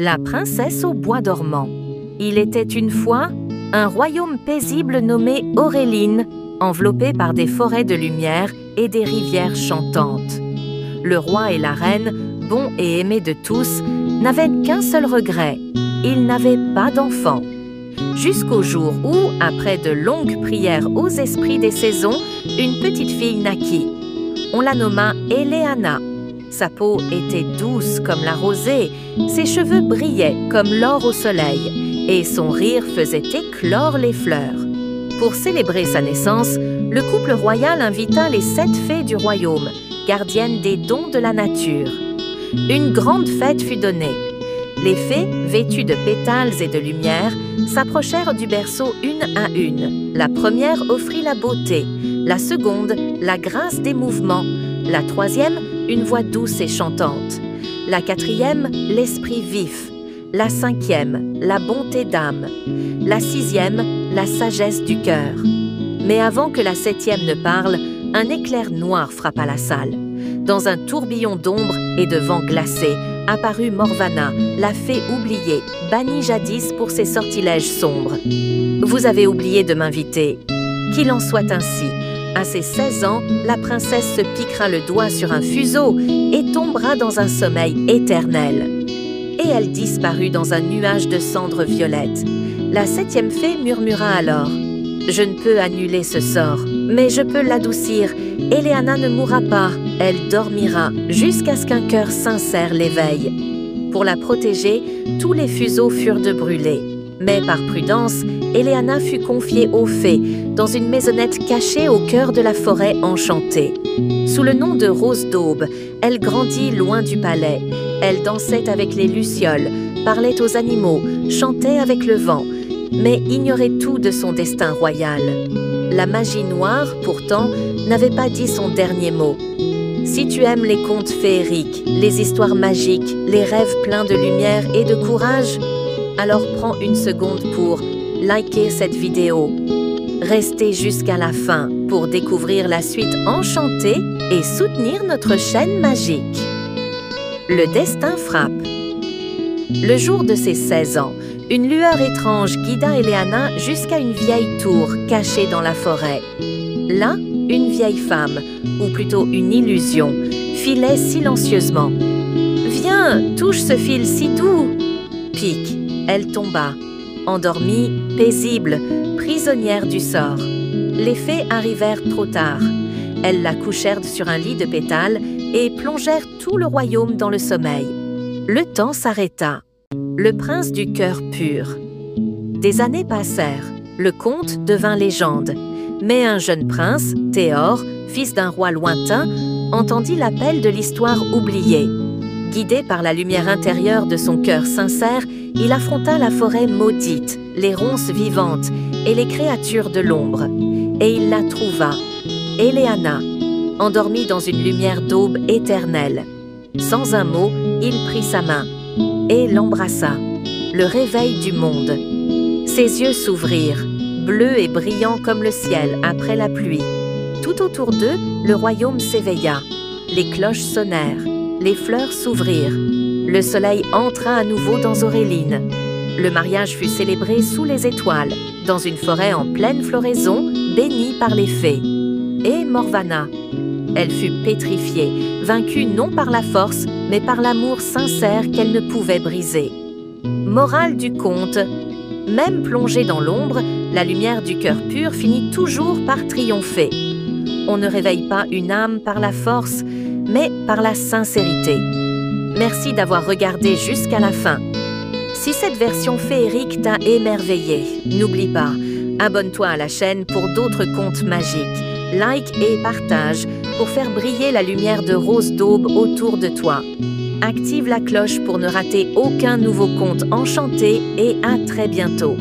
La princesse au bois dormant. Il était une fois un royaume paisible nommé Auréline, enveloppé par des forêts de lumière et des rivières chantantes. Le roi et la reine, bons et aimés de tous, n'avaient qu'un seul regret, ils n'avaient pas d'enfants. Jusqu'au jour où, après de longues prières aux esprits des saisons, une petite fille naquit. On la nomma Eleana. Sa peau était douce comme la rosée, ses cheveux brillaient comme l'or au soleil, et son rire faisait éclore les fleurs. Pour célébrer sa naissance, le couple royal invita les 7 fées du royaume, gardiennes des dons de la nature. Une grande fête fut donnée. Les fées, vêtues de pétales et de lumière, s'approchèrent du berceau une à une. La première offrit la beauté, la seconde, la grâce des mouvements, la troisième, une voix douce et chantante, la quatrième, l'esprit vif, la cinquième, la bonté d'âme, la sixième, la sagesse du cœur. Mais avant que la 7e ne parle, un éclair noir frappa la salle. Dans un tourbillon d'ombre et de vent glacé, apparut Morvana, la fée oubliée, bannie jadis pour ses sortilèges sombres. « Vous avez oublié de m'inviter. Qu'il en soit ainsi. » À ses 16 ans, la princesse se piquera le doigt sur un fuseau et tombera dans un sommeil éternel. Et elle disparut dans un nuage de cendres violettes. La 7e fée murmura alors « Je ne peux annuler ce sort, mais je peux l'adoucir. Eleana ne mourra pas, elle dormira jusqu'à ce qu'un cœur sincère l'éveille. » Pour la protéger, tous les fuseaux furent de brûler. Mais par prudence, Eleana fut confiée aux fées, dans une maisonnette cachée au cœur de la forêt enchantée. Sous le nom de Rose d'Aube, elle grandit loin du palais. Elle dansait avec les lucioles, parlait aux animaux, chantait avec le vent, mais ignorait tout de son destin royal. La magie noire, pourtant, n'avait pas dit son dernier mot. Si tu aimes les contes féeriques, les histoires magiques, les rêves pleins de lumière et de courage, alors prends une seconde pour liker cette vidéo. Restez jusqu'à la fin pour découvrir la suite enchantée et soutenir notre chaîne magique. Le destin frappe. Le jour de ses 16 ans, une lueur étrange guida Eleana jusqu'à une vieille tour cachée dans la forêt. Là, une vieille femme, ou plutôt une illusion, filait silencieusement. « Viens, touche ce fil si doux !» Pique. Elle tomba, endormie, paisible, prisonnière du sort. Les fées arrivèrent trop tard. Elles la couchèrent sur un lit de pétales et plongèrent tout le royaume dans le sommeil. Le temps s'arrêta. Le prince du cœur pur. Des années passèrent. Le conte devint légende. Mais un jeune prince, Théor, fils d'un roi lointain, entendit l'appel de l'histoire oubliée. Guidé par la lumière intérieure de son cœur sincère, il affronta la forêt maudite, les ronces vivantes et les créatures de l'ombre. Et il la trouva, Eleana, endormie dans une lumière d'aube éternelle. Sans un mot, il prit sa main et l'embrassa. Le réveil du monde. Ses yeux s'ouvrirent, bleus et brillants comme le ciel après la pluie. Tout autour d'eux, le royaume s'éveilla. Les cloches sonnèrent. Les fleurs s'ouvrirent. Le soleil entra à nouveau dans Auréline. Le mariage fut célébré sous les étoiles, dans une forêt en pleine floraison, bénie par les fées. Et Morvana. Elle fut pétrifiée, vaincue non par la force, mais par l'amour sincère qu'elle ne pouvait briser. Morale du conte. Même plongée dans l'ombre, la lumière du cœur pur finit toujours par triompher. On ne réveille pas une âme par la force, mais par la sincérité. Merci d'avoir regardé jusqu'à la fin. Si cette version féerique t'a émerveillé, n'oublie pas, abonne-toi à la chaîne pour d'autres contes magiques. Like et partage pour faire briller la lumière de Rose d'Aube autour de toi. Active la cloche pour ne rater aucun nouveau conte enchanté et à très bientôt.